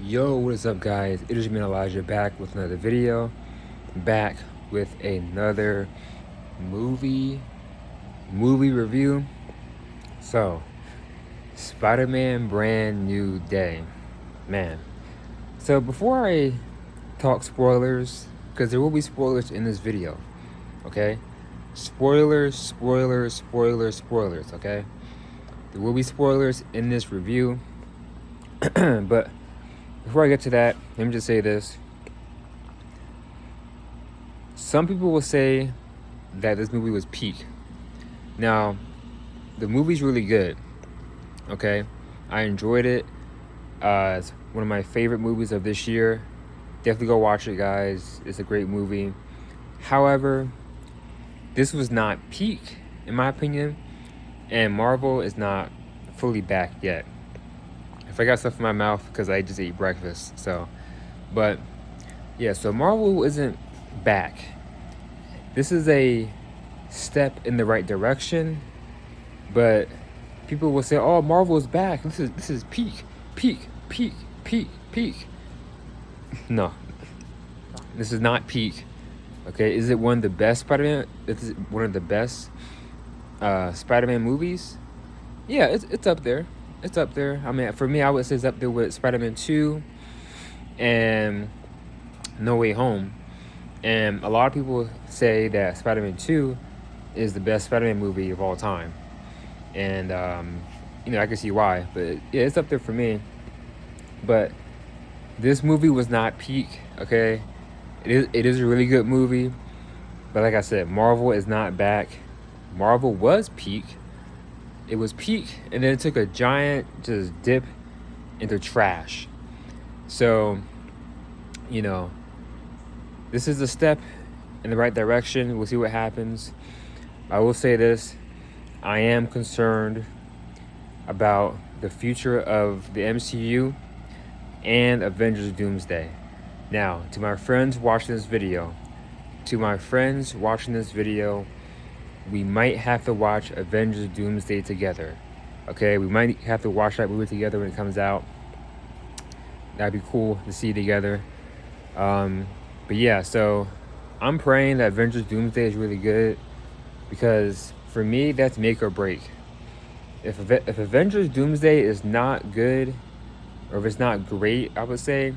Yo, what is up, guys? It is me, Elijah, back with another video, back with another movie review. So, Spider-Man Brand New Day, man. So before I talk spoilers, because there will be spoilers in this video, okay? Spoilers, okay? There will be spoilers in this review, but before I get to that, let me just say this. Some people will say that this movie was peak. Now, the movie's really good, okay? I enjoyed it. It's one of my favorite movies of this year. Definitely go watch it, guys. It's a great movie. However, this was not peak, in my opinion, and Marvel is not fully back yet. If I got stuff in my mouth because I just ate breakfast, but yeah, so Marvel isn't back. This is a step in the right direction, but people will say, "Oh, Marvel's back. This is peak. No, this is not peak. Okay, is it one of the best Spider-Man? Is it one of the best Spider-Man movies? Yeah, it's up there. It's up there. I mean, for me, I would say it's up there with Spider-Man 2 and No Way Home. And a lot of people say that Spider-Man 2 is the best Spider-Man movie of all time. And, I can see why. But yeah, it's up there for me. But this movie was not peak, okay? It is a really good movie. But like I said, Marvel is not back. Marvel was peak. It was peak, and then it took a giant just dip into trash. So, this is a step in the right direction. We'll see what happens. I will say this. I am concerned about the future of the MCU and Avengers Doomsday. Now, to my friends watching this video, we might have to watch Avengers Doomsday together. Okay, we might have to watch that movie together when it comes out. That'd be cool to see together. But yeah, so I'm praying that Avengers Doomsday is really good, because for me, that's make or break. If Avengers Doomsday is not good, or if it's not great, I would say,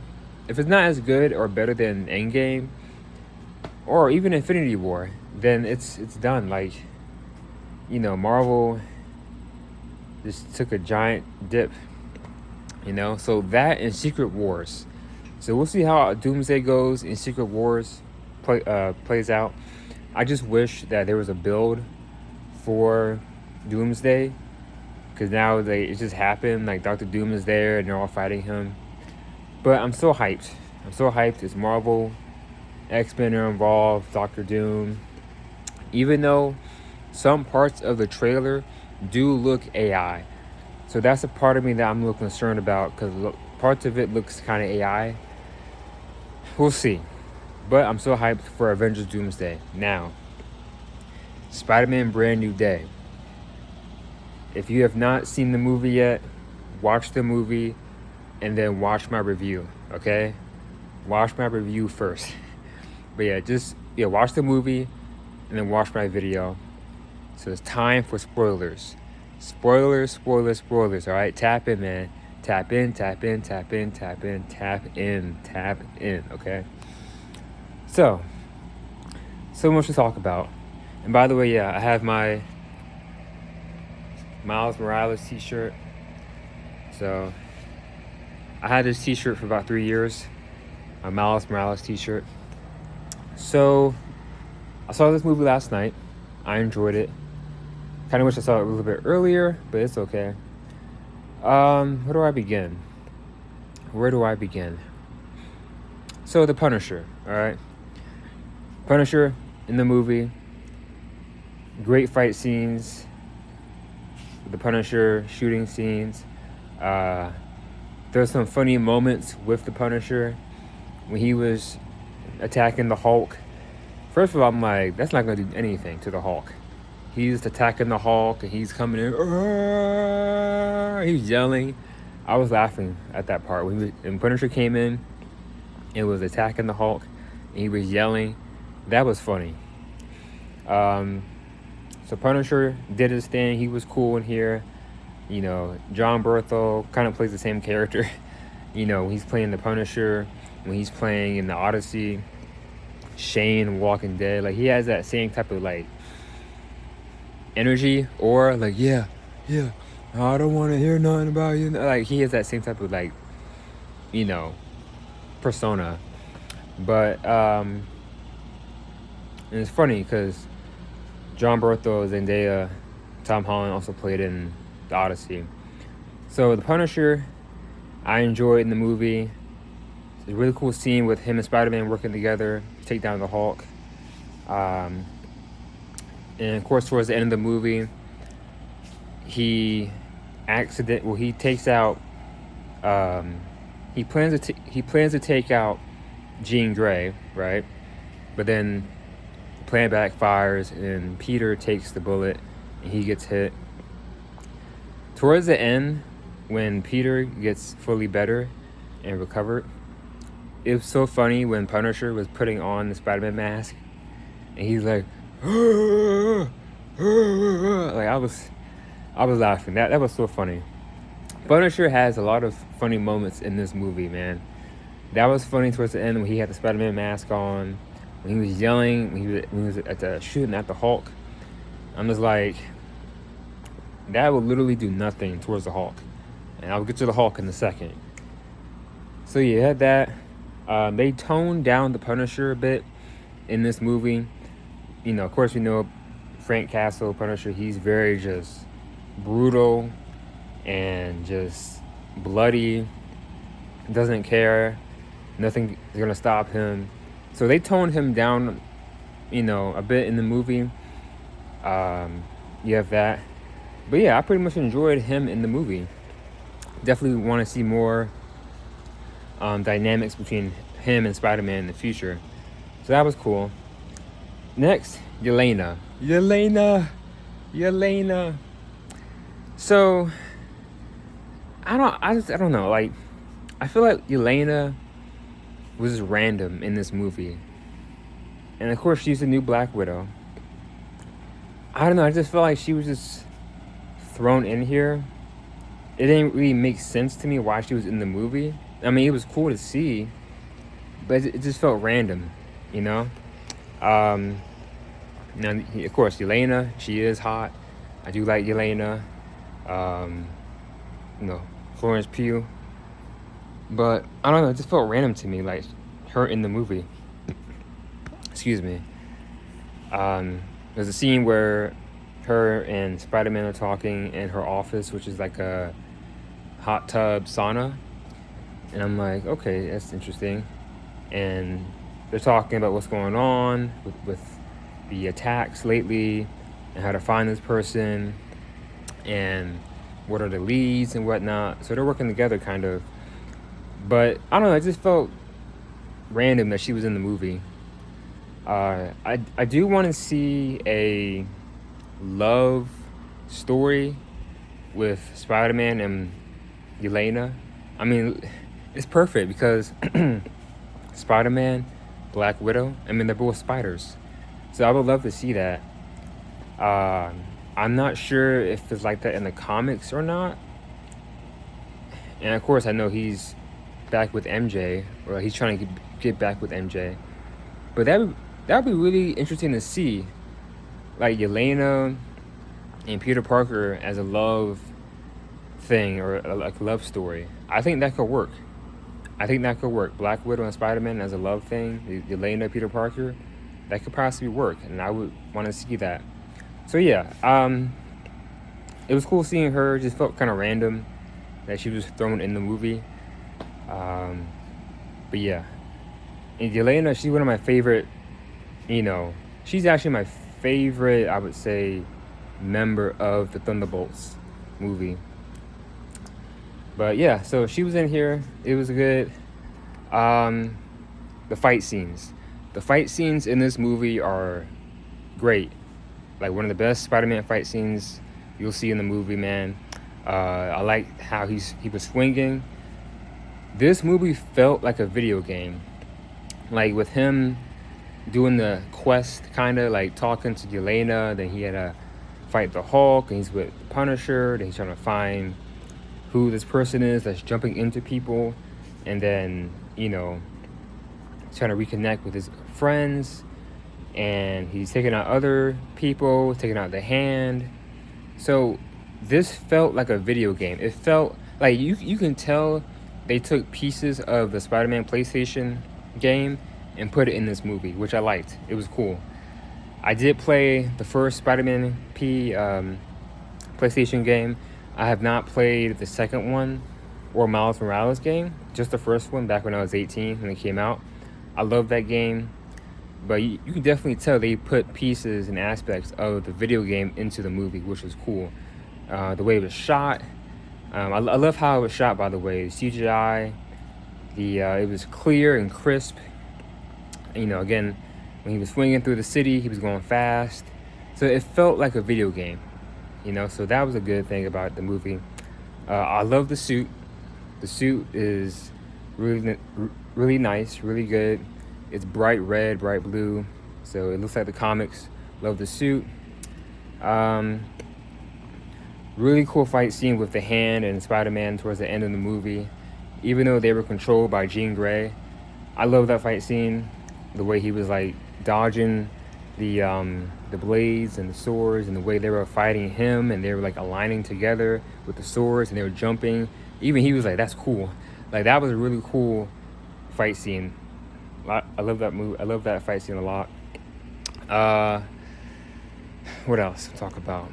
if it's not as good or better than Endgame, or even Infinity War, then it's done. Like, Marvel just took a giant dip, so that and Secret Wars. So we'll see how Doomsday goes in Secret Wars plays out. I just wish that there was a build for Doomsday, because now it just happened. Like, Doctor Doom is there and they're all fighting him. But I'm so hyped. It's Marvel. X-Men are involved, Doctor Doom. Even though some parts of the trailer do look AI. So that's a part of me that I'm a little concerned about, because parts of it looks kind of AI. We'll see. But I'm so hyped for Avengers Doomsday. Now, Spider-Man Brand New Day. If you have not seen the movie yet, watch the movie and then watch my review, okay? Watch my review first. But yeah, watch the movie and then watch my video. So it's time for spoilers. Spoilers, all right? Tap in, man. Tap in, okay? So much to talk about. And by the way, yeah, I have my Miles Morales t-shirt. So I had this t-shirt for about 3 years. My Miles Morales t-shirt. So I saw this movie last night. I enjoyed it. Kind of wish I saw it a little bit earlier, but it's okay. Where do I begin? So the Punisher, all right? Punisher in the movie. Great fight scenes. The Punisher shooting scenes. There's some funny moments with the Punisher when he was attacking the Hulk. First of all, I'm like, that's not going to do anything to the Hulk. He's attacking the Hulk and he's coming in. He's yelling. I was laughing at that part when Punisher came in and was attacking the Hulk, and he was yelling. That was funny. So Punisher did his thing. He was cool in here. John Berthel kind of plays the same character. When he's playing the Punisher, when he's playing in the Odyssey, Shane, Walking Dead, like he has that same type of like energy, or like yeah, I don't want to hear nothing about you. Like he has that same type of like, persona. But and it's funny because John Berthel, Zendaya, Tom Holland also played in the Odyssey. So the Punisher, I enjoyed in the movie. It's a really cool scene with him and Spider-Man working together to take down the Hulk. And of course, towards the end of the movie, he takes out. He plans to take out Jean Grey, right? But then the plan backfires, and Peter takes the bullet, and he gets hit. Towards the end, when Peter gets fully better and recovered, it was so funny when Punisher was putting on the Spider-Man mask, and he's like, like I was laughing. That was so funny. Punisher has a lot of funny moments in this movie, man. That was funny towards the end when he had the Spider-Man mask on, when he was yelling, when he was shooting at the Hulk. I'm just like, that will literally do nothing towards the Hulk. And I'll get to the Hulk in a second. So you had that. They toned down the Punisher a bit in this movie. Of course, we know Frank Castle, Punisher, he's very just brutal and just bloody. Doesn't care. Nothing is going to stop him. So they toned him down, a bit in the movie. You have that. But yeah, I pretty much enjoyed him in the movie. Definitely want to see more dynamics between him and Spider-Man in the future. So that was cool. Next, Yelena. So I don't know. Like, I feel like Yelena was just random in this movie. And of course, she's the new Black Widow. I don't know. I just feel like she was just thrown in here. It didn't really make sense to me why she was in the movie. I mean, it was cool to see, but it just felt random, Now, of course, Yelena, she is hot. I do like Yelena. Florence Pugh. But I don't know, it just felt random to me, like her in the movie. Excuse me. There's a scene where her and Spider-Man are talking in her office, which is like a hot tub sauna. And I'm like, okay, that's interesting. And they're talking about what's going on with the attacks lately and how to find this person and what are the leads and whatnot. So they're working together kind of. But I don't know, it just felt random that she was in the movie. I do want to see a love story with Spider-Man and Yelena. I mean, it's perfect because Spider-Man, Black Widow, I mean, they're both spiders. So I would love to see that. I'm not sure if it's like that in the comics or not. And of course, I know he's back with MJ, or he's trying to get back with MJ. But that would be really interesting to see, like Yelena and Peter Parker as a love thing, or like a love story. I think that could work. Black Widow and Spider-Man as a love thing, Yelena, Peter Parker, that could possibly work, and I would want to see that. So yeah, it was cool seeing her. Just felt kind of random that she was thrown in the movie. But yeah, and Yelena, she's one of my favorite, she's actually my favorite, I would say, member of the Thunderbolts movie. But yeah, so she was in here. It was good. The fight scenes. The fight scenes in this movie are great. Like one of the best Spider-Man fight scenes you'll see in the movie, man. I liked how he was swinging. This movie felt like a video game, like with him doing the quest, kind of like talking to Yelena. Then he had to fight the Hulk, and he's with Punisher. Then he's trying to find who this person is that's jumping into people, and then trying to reconnect with his friends, and he's taking out other people, taking out the Hand. So this felt like a video game. It felt like you can tell they took pieces of the Spider-Man PlayStation game and put it in this movie, which I liked. It was cool. I did play the first Spider-Man PlayStation game. I have not played the second one or Miles Morales game, just the first one back when I was 18 when it came out. I love that game, but you can definitely tell they put pieces and aspects of the video game into the movie, which was cool. The way it was shot, I love how it was shot, by the way. CGI, it was clear and crisp. Again, when he was swinging through the city, he was going fast. So it felt like a video game, so that was a good thing about the movie. I love the suit. The suit is really, really nice, really good. It's bright red, bright blue, so it looks like the comics. Love the suit. Really cool fight scene with the Hand and Spider-Man towards the end of the movie. Even though they were controlled by Jean Grey, I love that fight scene. The way he was like dodging the blades and the swords, and the way they were fighting him, and they were like aligning together with the swords, and they were jumping. Even he was like, "That's cool." Like that was a really cool fight scene. I love that movie. I love that fight scene a lot. What else to talk about?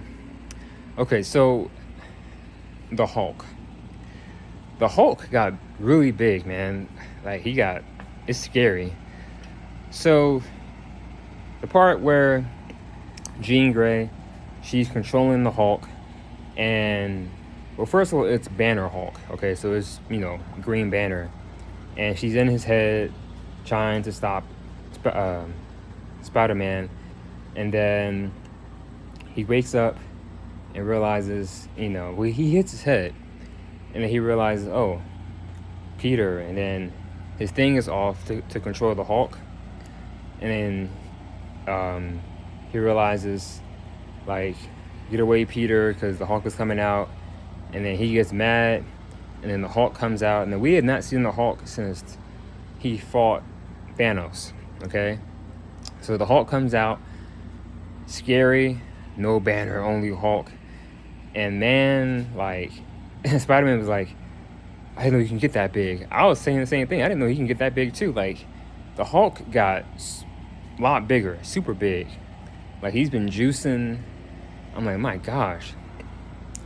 Okay, so the Hulk. The Hulk got really big, man. Like it's scary. So the part where Jean Grey, she's controlling the Hulk, and well, first of all, it's Banner Hulk. Okay, so it's Green Banner, and she's in his head trying to stop Spider-Man, and then he wakes up and realizes, he hits his head, and then he realizes, oh, Peter, and then his thing is off to control the Hulk, and then he realizes, like, get away, Peter, because the Hulk is coming out, and then he gets mad, and then the Hulk comes out, and then we had not seen the Hulk since he fought Thanos, okay? So the Hulk comes out, scary, no Banner, only Hulk, and man, like, Spider-Man was like, I didn't know you can get that big. I was saying the same thing. I didn't know he can get that big too. Like, the Hulk got a lot bigger, super big. Like, he's been juicing. I'm like, my gosh.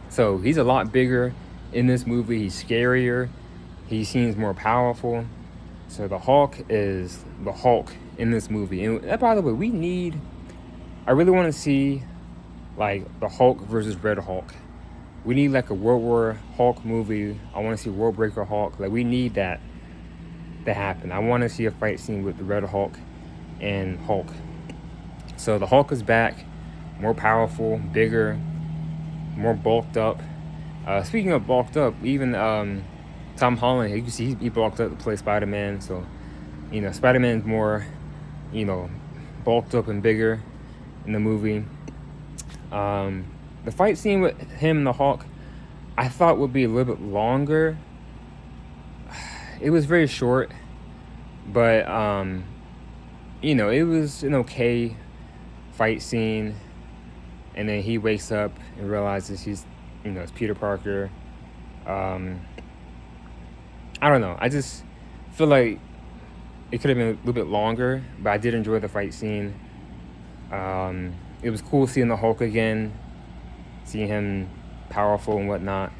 So he's a lot bigger in this movie. He's scarier. He seems more powerful. So the Hulk is the Hulk in this movie. And by the way, I really want to see like the Hulk versus Red Hulk. We need like a World War Hulk movie. I want to see World Breaker Hulk. Like, we need that to happen. I want to see a fight scene with the Red Hulk and Hulk. So the Hulk is back, more powerful, bigger, more bulked up. Speaking of bulked up, even Tom Holland, you can see he bulked up to play Spider-Man. So, Spider-Man's more, bulked up and bigger in the movie. The fight scene with him and the Hulk, I thought would be a little bit longer. It was very short, but it was an okay fight scene. And then he wakes up and realizes it's Peter Parker. I don't know. I just feel like it could have been a little bit longer, but I did enjoy the fight scene. It was cool seeing the Hulk again, seeing him powerful and whatnot.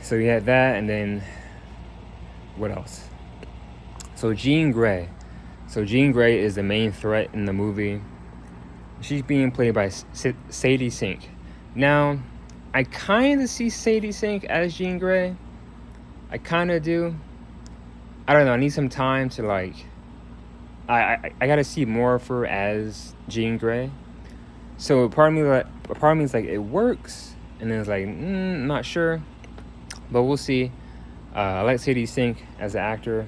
So we had that, and then what else? So Jean Grey. So Jean Grey is the main threat in the movie. She's being played by Sadie Sink. Now, I kind of see Sadie Sink as Jean Grey. I kind of do. I don't know. I need some time to like. I gotta see more of her as Jean Grey. So part of me is like, it works, and then it's like, not sure, but we'll see. I like Sadie Sink as an actor.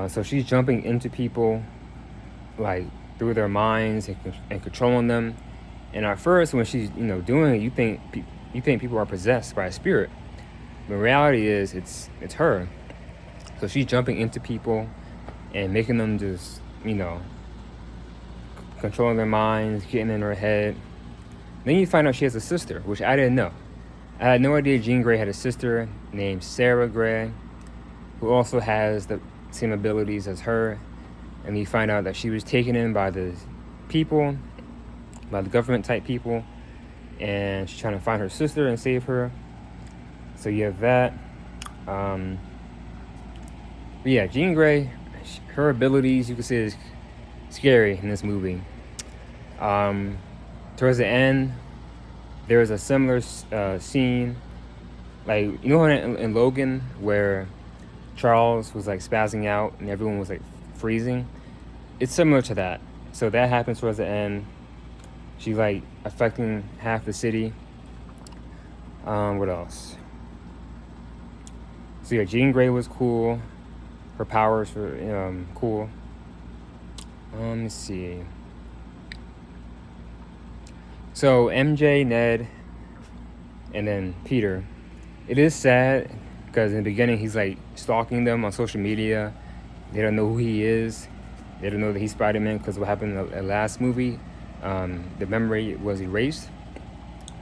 So she's jumping into people, like through their minds and controlling them. And at first, when she's doing it, you think people are possessed by a spirit. The reality is, it's her. So she's jumping into people and making them just controlling their minds, getting in her head. Then you find out she has a sister, which I didn't know. I had no idea Jean Grey had a sister named Sarah Grey, who also has the same abilities as her. And you find out that she was taken in by the people, by the government type people, and she's trying to find her sister and save her. So you have that. But yeah, Jean Grey, her abilities, you could say, is scary in this movie. Towards the end, there was a similar scene, like in Logan, where Charles was like spazzing out and everyone was like freezing. It's similar to that. So that happens towards the end. She's like affecting half the city. What else? So yeah, Jean Grey was cool. Her powers were cool. Let me see. So MJ, Ned, and then Peter. It is sad because in the beginning he's like stalking them on social media. They don't know who he is. They don't know that he's Spider-Man because what happened in the last movie, the memory was erased.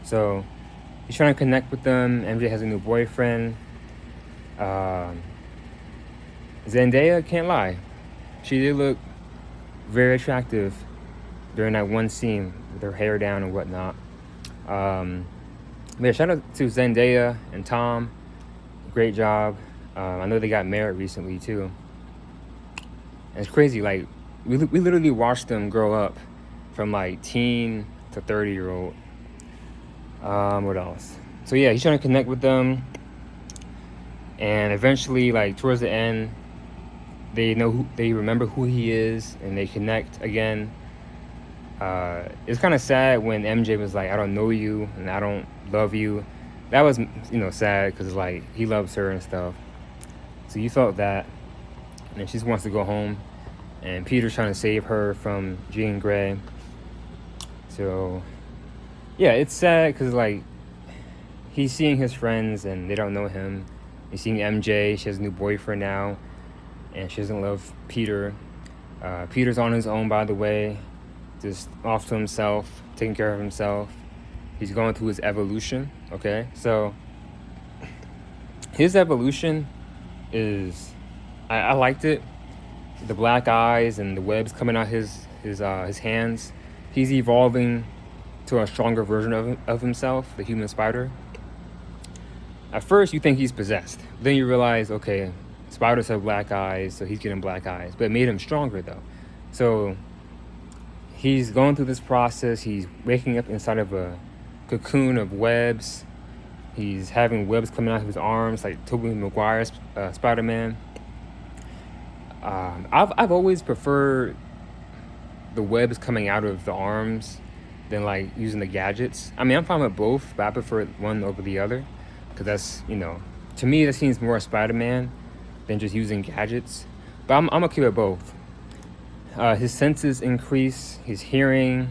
So he's trying to connect with them. MJ has a new boyfriend. Zendaya, can't lie, she did look very attractive during that one scene with her hair down and whatnot. Yeah, shout out to Zendaya and Tom. Great job. I know they got married recently too. And it's crazy, like we literally watched them grow up from like teen to 30-year-old. What else? So yeah, he's trying to connect with them, and eventually, like towards the end, they remember who he is, and they connect again. It's kind of sad when MJ was like, "I don't know you, and I don't love you." That was sad because like he loves her and stuff. So you felt that, and then she just wants to go home, and Peter's trying to save her from Jean Grey. So yeah, it's sad because like he's seeing his friends and they don't know him. He's seeing MJ. She has a new boyfriend now, and she doesn't love Peter. Peter's on his own, by the way, just off to himself, taking care of himself. He's going through his evolution, okay? So his evolution is, I liked it. The black eyes and the webs coming out his hands. He's evolving to a stronger version of himself, the human spider. At first, you think he's possessed. Then you realize, okay, spiders have black eyes, so he's getting black eyes. But it made him stronger, though. So he's going through this process. He's waking up inside of a cocoon of webs. He's having webs coming out of his arms, like Tobey Maguire's Spider-Man. I've always preferred the webs coming out of the arms than like using the gadgets. I mean, I'm fine with both, but I prefer one over the other because that's, to me, that seems more Spider-Man than just using gadgets. But I'm okay with both. His senses increase, his hearing,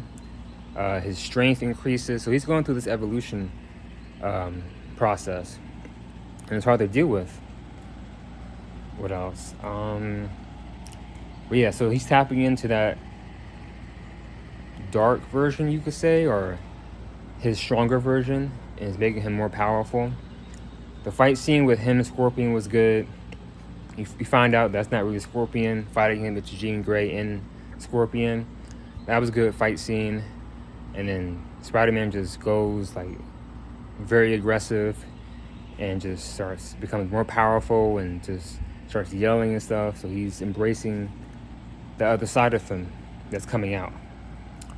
his strength increases. So he's going through this evolution process, and it's hard to deal with. What else? But yeah, so he's tapping into that dark version, you could say, or his stronger version, and it's making him more powerful. The fight scene with him and Scorpion was good. You find out that's not really Scorpion fighting him, it's Jean Grey and Scorpion. That was a good fight scene. And then Spider-Man just goes like very aggressive and just starts becoming more powerful and just starts yelling and stuff. So he's embracing the other side of him that's coming out.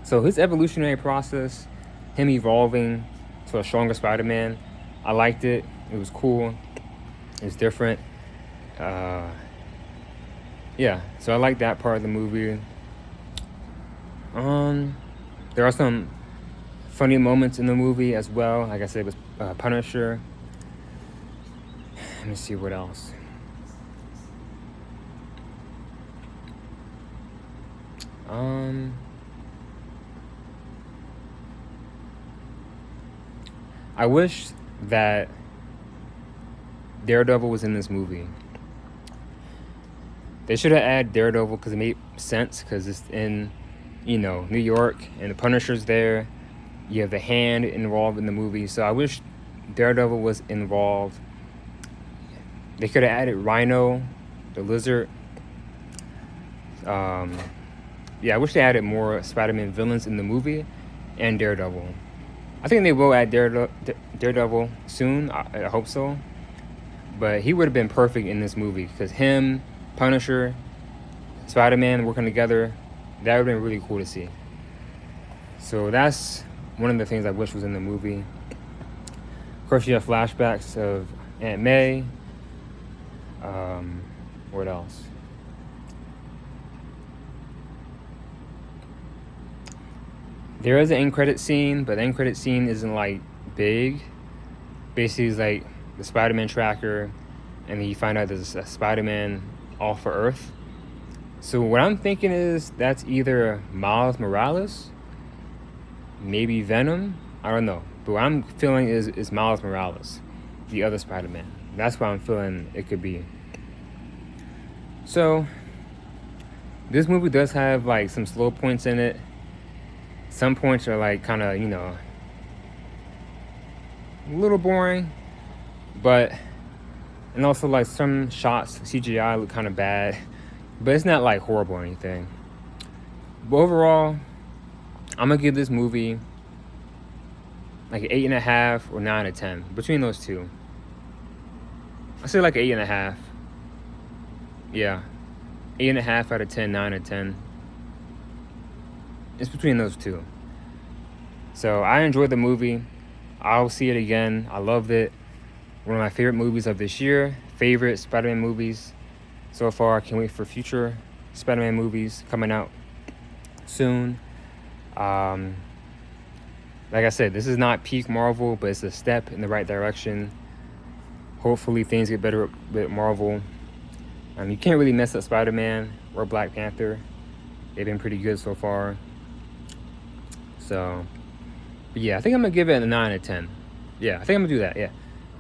So his evolutionary process, him evolving to a stronger Spider-Man, I liked it. It was cool. It was different. Yeah, so I like that part of the movie. There are some funny moments in the movie as well. Like I said, with Punisher. Let me see what else. I wish that Daredevil was in this movie. They should have added Daredevil because it made sense, because it's in, New York, and the Punisher's there. You have the Hand involved in the movie, so I wish Daredevil was involved. They could have added Rhino, the Lizard. I wish they added more Spider-Man villains in the movie, and Daredevil. I think they will add Daredevil soon. I hope so. But he would have been perfect in this movie, because him, Punisher, Spider-Man working together, that would have been really cool to see. So that's one of the things I wish was in the movie. Of course, you have flashbacks of Aunt May. What else? There is an end credit scene, but the end credit scene isn't like big. Basically, it's like the Spider-Man tracker, and then you find out there's a Spider-Man off of Earth. So what I'm thinking is that's either Miles Morales, maybe Venom. I don't know, but what I'm feeling is Miles Morales, the other Spider-Man. That's what I'm feeling it could be. So this movie does have like some slow points in it. Some points are like kind of, a little boring, and also like some shots, CGI look kind of bad, but it's not like horrible or anything. But overall, I'm gonna give this movie like an 8.5 or 9 out of 10, between those two. I say like 8.5. Yeah, 8.5 out of 10, 9 out of 10. It's between those two. So I enjoyed the movie. I'll see it again. I loved it. One of my favorite movies of this year. Favorite Spider-Man movies so far. Can't wait for future Spider-Man movies coming out soon. Like I said, this is not peak Marvel, but it's a step in the right direction. Hopefully things get better with Marvel. You can't really mess up Spider-Man or Black Panther. They've been pretty good so far. So, but yeah, I think I'm going to give it a 9 out of 10. Yeah, I think I'm going to do that, yeah.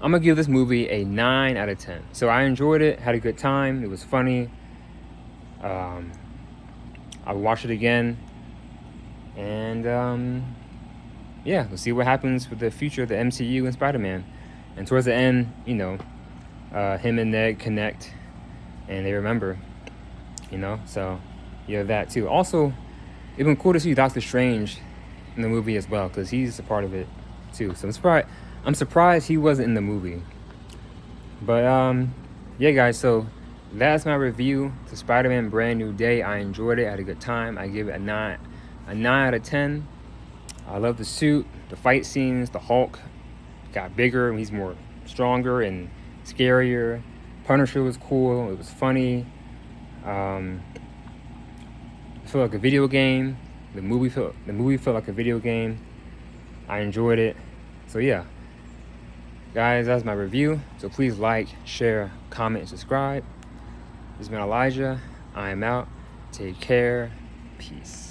I'm going to give this movie a 9 out of 10. So I enjoyed it, had a good time. It was funny. I'll watch it again. And, we'll see what happens with the future of the MCU and Spider-Man. And towards the end, him and Ned connect. And they remember, so you have that too. Also, it'd been cool to see Doctor Strange in the movie as well, because he's a part of it too. So I'm surprised he wasn't in the movie. But yeah, guys. So that's my review to Spider-Man: Brand New Day. I enjoyed it. I had a good time. I give it a 9 out of 10. I love the suit, the fight scenes. The Hulk got bigger. He's more stronger and scarier. Punisher was cool. It was funny. It felt like a video game. The movie felt like a video game. I enjoyed it. So yeah, guys, that's my review. So please like, share, comment, and subscribe. This has been Elijah. I am out. Take care. Peace.